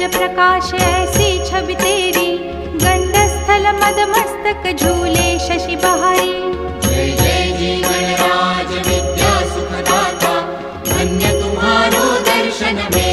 प्रकाश ऐसी छवि तेरी, गंडस्थल मदमस्तक झूले शशि बहारी। जय जय जी गणराज विद्या सुखदाता, धन्य तुम्हारो दर्शन में